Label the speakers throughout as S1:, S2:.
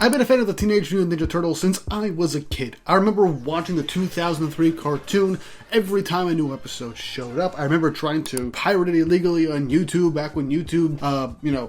S1: I've been a fan of the Teenage Mutant Ninja Turtles since I was a kid. I remember watching the 2003 cartoon every time a new episode showed up. I remember trying to pirate it illegally on YouTube back when YouTube,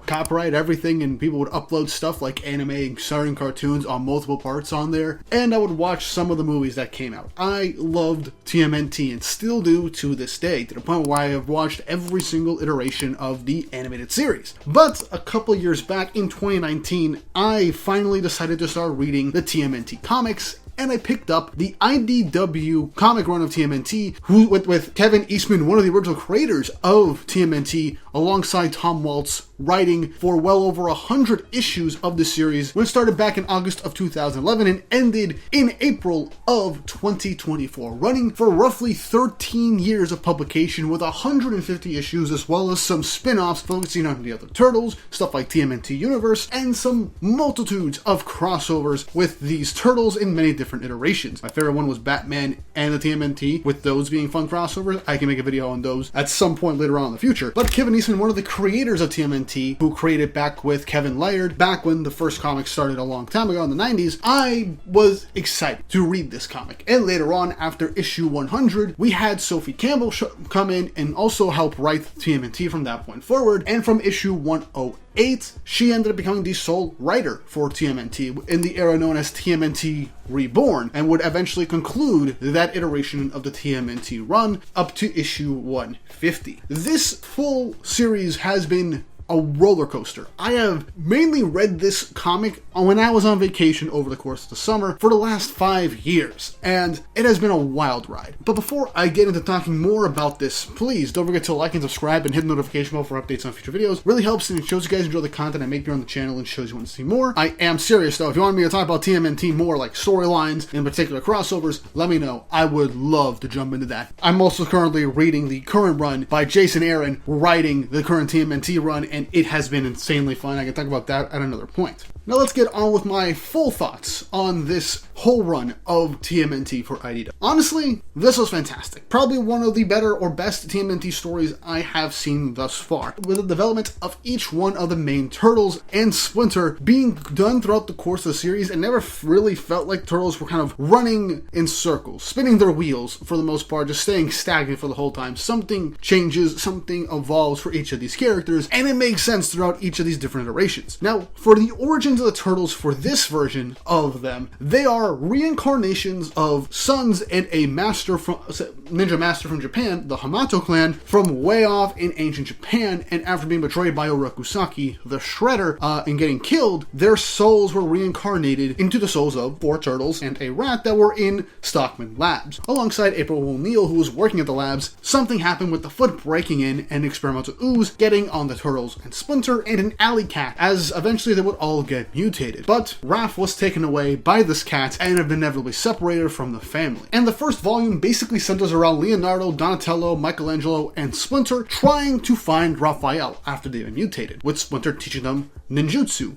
S1: copyright everything and people would upload stuff like anime starring cartoons on multiple parts on there. And I would watch some of the movies that came out. I loved TMNT and still do to this day, to the point where I have watched every single iteration of the animated series. But a couple years back in 2019, I finally decided to start reading the TMNT comics, and I picked up the IDW comic run of TMNT, with Kevin Eastman, one of the original creators of TMNT, alongside Tom Waltz, writing for well over 100 issues of the series, when it started back in August of 2011 and ended in April of 2024, running for roughly 13 years of publication with 150 issues, as well as some spin-offs focusing on the other Turtles, stuff like TMNT Universe, and some multitudes of crossovers with these Turtles in many different iterations. My favorite one was Batman and the TMNT, with those being fun crossovers. I can make a video on those at some point later on in the future. But Kevin Eastman, one of the creators of TMNT, who created back with Kevin Laird, back when the first comic started a long time ago in the 90s, I was excited to read this comic. And later on, after issue 100, we had Sophie Campbell come in and also help write TMNT from that point forward. And from issue 108, she ended up becoming the sole writer for TMNT in the era known as TMNT Reborn, and would eventually conclude that iteration of the TMNT run up to issue 150. This full series has been a roller coaster. I have mainly read this comic when I was on vacation over the course of the summer for the last 5 years, and it has been a wild ride. But before I get into talking more about this, please don't forget to like and subscribe and hit the notification bell for updates on future videos. Really helps, and it shows you guys enjoy the content I make here on the channel and shows you want to see more. I am serious though. If you want me to talk about TMNT more, like storylines, in particular crossovers, let me know. I would love to jump into that. I'm also currently reading the current run by Jason Aaron, writing the current TMNT run, and it has been insanely fun. I can talk about that at another point. Now let's get on with my full thoughts on this whole run of TMNT for IDW. Honestly, this was fantastic. Probably one of the better or best TMNT stories I have seen thus far, with the development of each one of the main Turtles and Splinter being done throughout the course of the series, and never really felt like Turtles were kind of running in circles, spinning their wheels for the most part, just staying stagnant for the whole time. Something changes, something evolves for each of these characters, and it makes sense throughout each of these different iterations. Now, for the origins of the Turtles for this version of them, they are reincarnations of sons and a ninja master from Japan, the Hamato clan, from way off in ancient Japan, and after being betrayed by Orokusaki, the Shredder, and getting killed, their souls were reincarnated into the souls of 4 turtles and a rat that were in Stockman Labs. Alongside April O'Neil, who was working at the labs, something happened with the foot breaking in and experimental ooze getting on the Turtles and Splinter, and an alley cat, as eventually they would all get mutated. But Raph was taken away by this cat and have inevitably separated from the family. And the first volume basically centers around Leonardo, Donatello, Michelangelo, and Splinter trying to find Raphael after they've been mutated, with Splinter teaching them ninjutsu,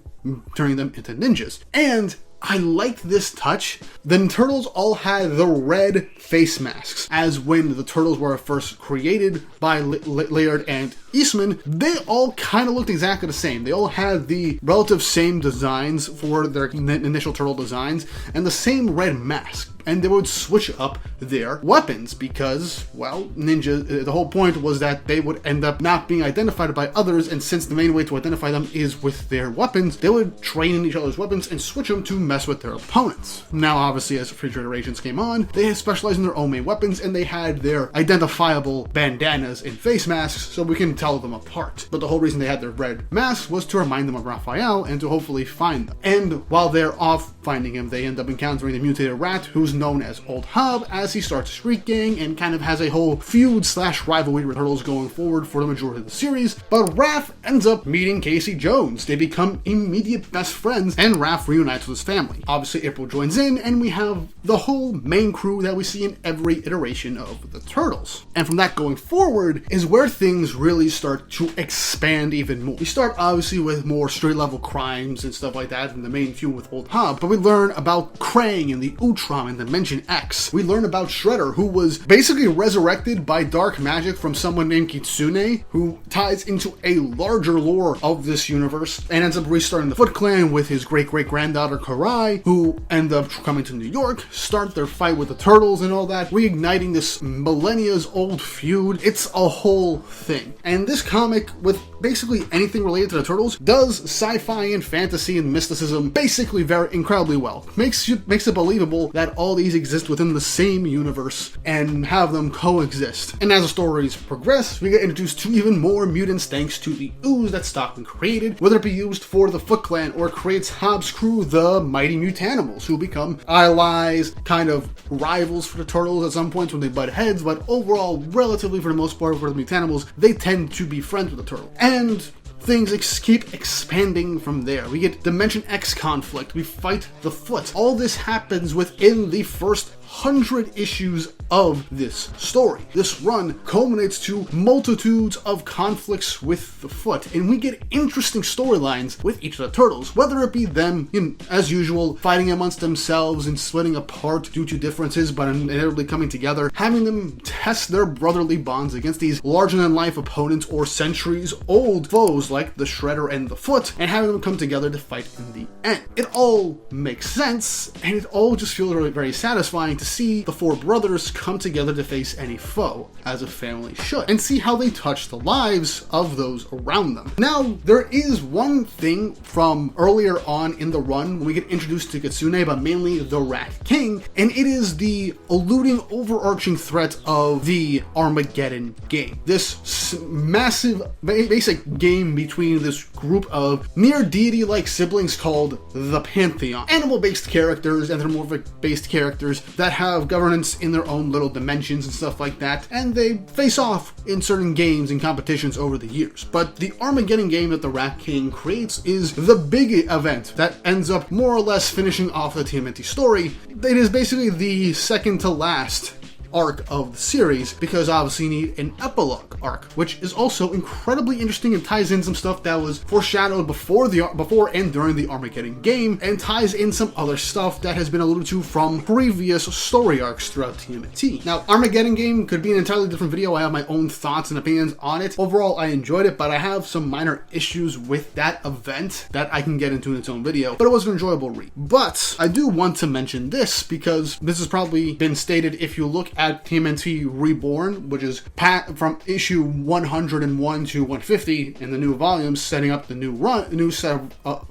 S1: turning them into ninjas. And I liked this touch. The Turtles all had the red face masks, as when the Turtles were first created by Laird and Eastman, they all kind of looked exactly the same. They all had the relative same designs for their initial Turtle designs, and the same red mask. And they would switch up their weapons because, well, ninja, the whole point was that they would end up not being identified by others, and since the main way to identify them is with their weapons, they would train in each other's weapons and switch them to mess with their opponents. Now, obviously, as future iterations came on, they had specialized in their own main weapons, and they had their identifiable bandanas and face masks, so we can tell them apart. But the whole reason they had their red masks was to remind them of Raphael and to hopefully find them. And while they're off finding him, they end up encountering the mutated rat, who's known as Old Hub, as he starts a street gang and kind of has a whole feud/rivalry with Turtles going forward for the majority of the series. But Raph ends up meeting Casey Jones. They become immediate best friends, and Raph reunites with his family. Obviously, April joins in, and we have the whole main crew that we see in every iteration of the Turtles. And from that going forward is where things really start to expand even more. We start obviously with more street level crimes and stuff like that in the main feud with Old Hub, but we learn about Krang and the Utrom and Dimension X. We learn about Shredder, who was basically resurrected by dark magic from someone named Kitsune, who ties into a larger lore of this universe and ends up restarting the Foot Clan with his great-great-granddaughter Karai, who end up coming to New York, start their fight with the Turtles and all that, reigniting this millennia's-old feud. It's a whole thing. And this comic, with basically anything related to the Turtles, does sci-fi and fantasy and mysticism basically very incredibly well. Makes it believable that all these exist within the same universe and have them coexist. And as the stories progress, we get introduced to even more mutants thanks to the ooze that Stockman created, whether it be used for the Foot Clan or creates Hobbs' crew, the Mighty Mutanimals, who become allies, kind of rivals for the Turtles at some points when they butt heads, but overall, relatively for the most part for the Mutanimals, they tend to be friends with the Turtles. And things keep expanding from there. We get Dimension X conflict, we fight the Foot. All this happens within the first 100 issues of this story. This run culminates to multitudes of conflicts with the Foot, and we get interesting storylines with each of the Turtles, whether it be them, as usual, fighting amongst themselves and splitting apart due to differences, but inevitably coming together, having them test their brotherly bonds against these larger-than-life opponents or centuries-old foes like the Shredder and the Foot, and having them come together to fight in the end. It all makes sense, and it all just feels really very satisfying to see the four brothers come together to face any foe, as a family should, and see how they touch the lives of those around them. Now, there is one thing from earlier on in the run when we get introduced to Kitsune, but mainly the Rat King, and it is the eluding overarching threat of the Armageddon game. This massive, basic game between this group of near deity-like siblings called the Pantheon. Animal-based characters, anthropomorphic-based characters that have governance in their own little dimensions and stuff like that, and they face off in certain games and competitions over the years. But the Armageddon game that the Rat King creates is the big event that ends up more or less finishing off the TMNT story. It is basically the second to last arc of the series, because obviously you need an epilogue arc, which is also incredibly interesting and ties in some stuff that was foreshadowed before and during the Armageddon game, and ties in some other stuff that has been alluded to from previous story arcs throughout TMNT. Now, Armageddon game could be an entirely different video. I have my own thoughts and opinions on it. Overall, I enjoyed it, but I have some minor issues with that event that I can get into in its own video, but it was an enjoyable read. But I do want to mention this, because this has probably been stated if you look at TMNT Reborn, which is from issue 101 to 150 in the new volumes, setting up the new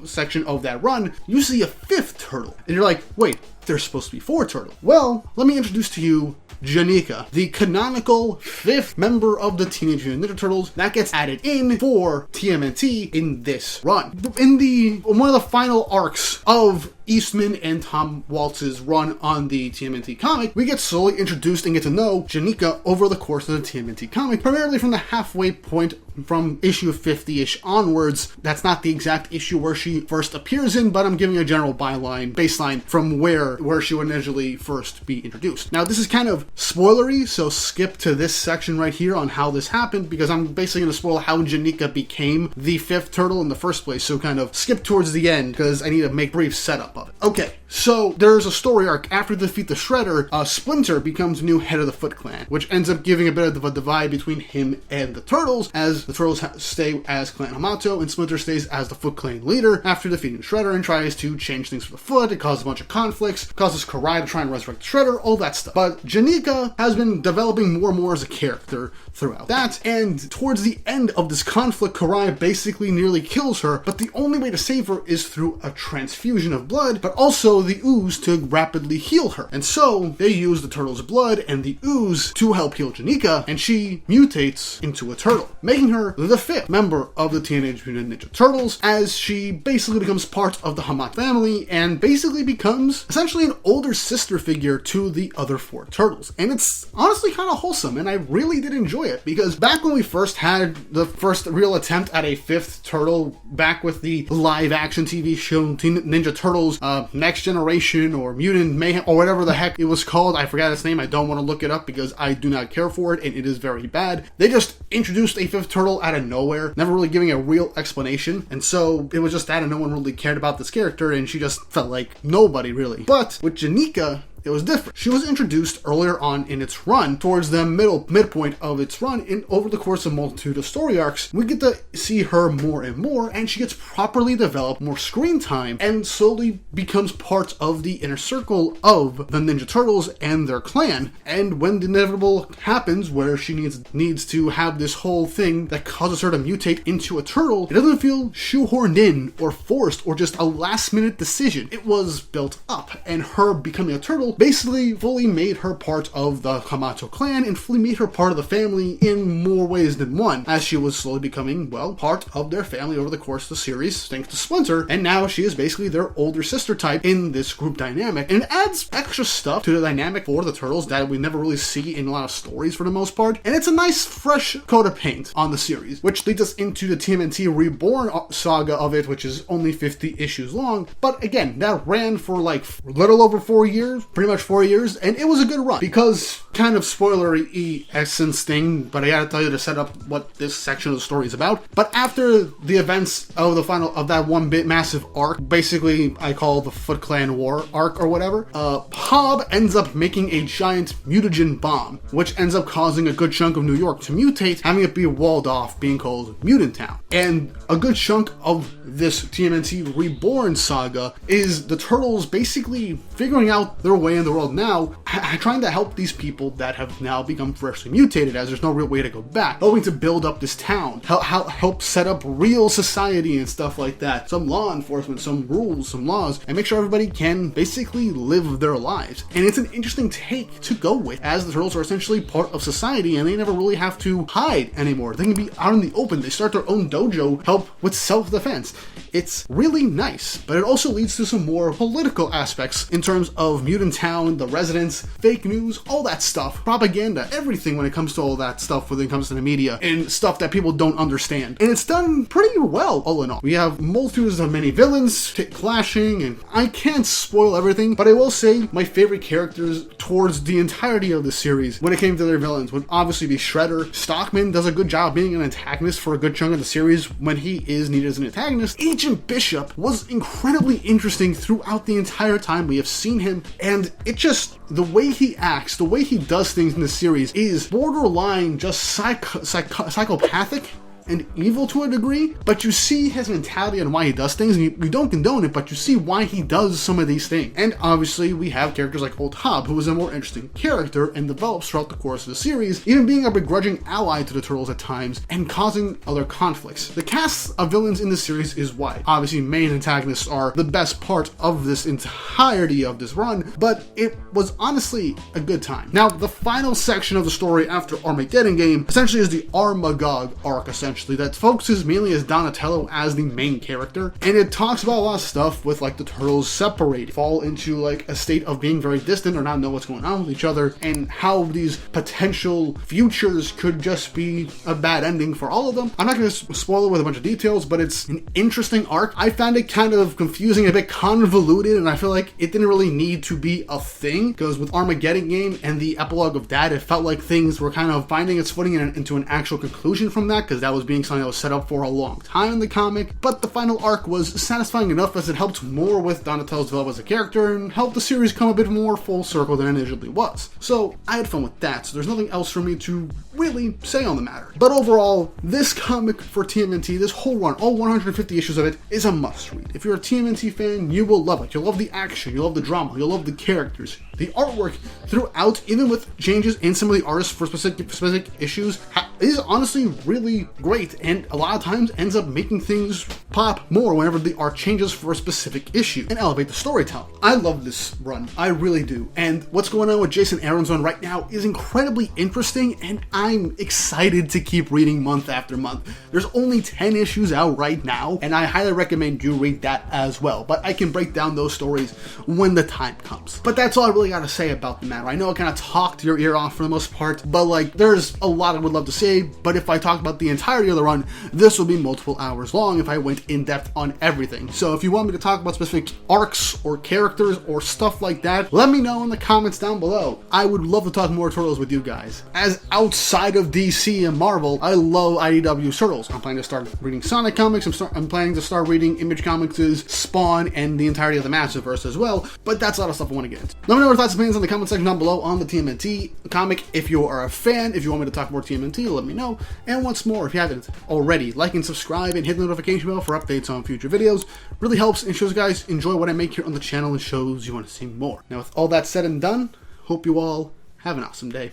S1: section of that run. You see a fifth turtle, and you're like, wait, there's supposed to be four turtles. Well, let me introduce to you Janika, the canonical fifth member of the Teenage Mutant Ninja Turtles that gets added in for TMNT in this run. In one of the final arcs of Eastman and Tom Waltz's run on the TMNT comic, we get slowly introduced and get to know Janika over the course of the TMNT comic, primarily from the halfway point from issue 50-ish onwards. That's not the exact issue where she first appears in, but I'm giving a general baseline from where she would initially first be introduced. Now, this is kind of spoilery, so skip to this section right here on how this happened, because I'm basically going to spoil how Janika became the fifth turtle in the first place, so kind of skip towards the end, because I need to make brief setup of it. Okay, so there's a story arc. After they defeat the Shredder, Splinter becomes new head of the Foot Clan, which ends up giving a bit of a divide between him and the Turtles, as the Turtles stay as Clan Hamato, and Splinter stays as the Foot Clan leader after defeating Shredder and tries to change things for the Foot. It causes a bunch of conflicts, causes Karai to try and resurrect Shredder, all that stuff. But Janika has been developing more and more as a character throughout that, and towards the end of this conflict, Karai basically nearly kills her, but the only way to save her is through a transfusion of blood, but also the ooze to rapidly heal her. And so they use the turtle's blood and the ooze to help heal Janika, and she mutates into a turtle, making her the fifth member of the Teenage Mutant Ninja Turtles, as she basically becomes part of the Hamato family and basically becomes essentially an older sister figure to the other four turtles. And it's honestly kind of wholesome, and I really did enjoy it, because back when we first had the first real attempt at a fifth turtle, back with the live action TV show Ninja Turtles Next Generation or Mutant Mayhem or whatever the heck it was called, I forgot its name, I don't want to look it up because I do not care for it and it is very bad. They just introduced a fifth turtle out of nowhere, never really giving a real explanation, and so it was just that, and no one really cared about this character, and she just felt like nobody really. But with Janika, it was different. She was introduced earlier on in its run, towards the midpoint of its run, and over the course of a multitude of story arcs, we get to see her more and more, and she gets properly developed, more screen time, and slowly becomes part of the inner circle of the Ninja Turtles and their clan. And when the inevitable happens, where she needs to have this whole thing that causes her to mutate into a turtle, it doesn't feel shoehorned in or forced or just a last minute decision. It was built up, and her becoming a turtle basically fully made her part of the Hamato clan and fully made her part of the family in more ways than one, as she was slowly becoming, well, part of their family over the course of the series, thanks to Splinter, and now she is basically their older sister type in this group dynamic, and it adds extra stuff to the dynamic for the turtles that we never really see in a lot of stories for the most part, and it's a nice fresh coat of paint on the series, which leads us into the TMNT Reborn saga of it, which is only 50 issues long, but again, that ran for like a little over 4 years, pretty much 4 years, and it was a good run, because kind of spoilery essence thing, but I gotta tell you to set up what this section of the story is about. But after the events of the final of that one bit massive arc, basically I call the Foot Clan War arc or whatever, Hob ends up making a giant mutagen bomb, which ends up causing a good chunk of New York to mutate, having it be walled off, being called Mutant Town. And a good chunk of this TMNT Reborn saga is the Turtles basically figuring out their way in the world now, trying to help these people that have now become freshly mutated, as there's no real way to go back, hoping to build up this town, help set up real society and stuff like that, some law enforcement, some rules, some laws, and make sure everybody can basically live their lives. And it's an interesting take to go with, as the Turtles are essentially part of society and they never really have to hide anymore. They can be out in the open, they start their own dojo, help with self-defense. It's really nice, but it also leads to some more political aspects in terms of Mutant Town, the residents, fake news, all that stuff, propaganda, everything when it comes to all that stuff when it comes to the media, and stuff that people don't understand. And it's done pretty well, all in all. We have multitudes of many villains clashing, and I can't spoil everything, but I will say my favorite characters towards the entirety of the series when it came to their villains would obviously be Shredder. Stockman does a good job being an antagonist for a good chunk of the series when he is needed as an antagonist. Agent Bishop was incredibly interesting throughout the entire time we have seen him, and it just, the way he acts, the way he does things in the series is borderline just psychopathic and evil to a degree, but you see his mentality and why he does things, and you don't condone it, but you see why he does some of these things. And obviously we have characters like Old Hob, who is a more interesting character and develops throughout the course of the series, even being a begrudging ally to the Turtles at times and causing other conflicts. The cast of villains in this series is wide. Obviously main antagonists are the best part of this entirety of this run, but it was honestly a good time. Now, the final section of the story after Armageddon Game essentially is the Armagog arc, essentially, that focuses mainly as Donatello as the main character, and it talks about a lot of stuff with like the Turtles separated, fall into like a state of being very distant or not know what's going on with each other, and how these potential futures could just be a bad ending for all of them. I'm not going to spoil it with a bunch of details, but it's an interesting arc. I found it kind of confusing, a bit convoluted, and I feel like it didn't really need to be a thing, because with Armageddon Game and the epilogue of that, it felt like things were kind of finding its footing into an actual conclusion from that, because that was being something that was set up for a long time in the comic. But the final arc was satisfying enough, as it helped more with Donatello's development as a character and helped the series come a bit more full circle than it initially was. So I had fun with that, so there's nothing else for me to really say on the matter. But overall, this comic for TMNT, this whole run, all 150 issues of it, is a must read. If you're a TMNT fan, you will love it. You'll love the action, you'll love the drama, you'll love the characters. The artwork throughout, even with changes in some of the artists for specific issues, is honestly really great, and a lot of times ends up making things pop more whenever the art changes for a specific issue and elevate the storytelling. I love this run, I really do, and what's going on with Jason Aaron's run right now is incredibly interesting, and I'm excited to keep reading month after month. There's only 10 issues out right now, and I highly recommend you read that as well, but I can break down those stories when the time comes. But that's all I really gotta say about the matter. I know I kind of talked your ear off for the most part, but like, there's a lot I would love to say day, but if I talked about the entirety of the run, this will be multiple hours long if I went in depth on everything. So if you want me to talk about specific arcs or characters or stuff like that, let me know in the comments down below. I would love to talk more Turtles with you guys. As outside of DC and Marvel, I love IDW's Turtles. I'm planning to start reading Sonic comics, I'm planning to start reading Image Comics' Spawn and the entirety of the Massiverse as well, but that's a lot of stuff I want to get into. Let me know your thoughts and opinions in the comment section down below on the TMNT comic. If you are a fan, if you want me to talk more TMNT, let me know. And once more, if you haven't already, like and subscribe and hit the notification bell for updates on future videos. Really helps and shows you guys enjoy what I make here on the channel and shows you want to see more. Now with all that said and done, hope you all have an awesome day.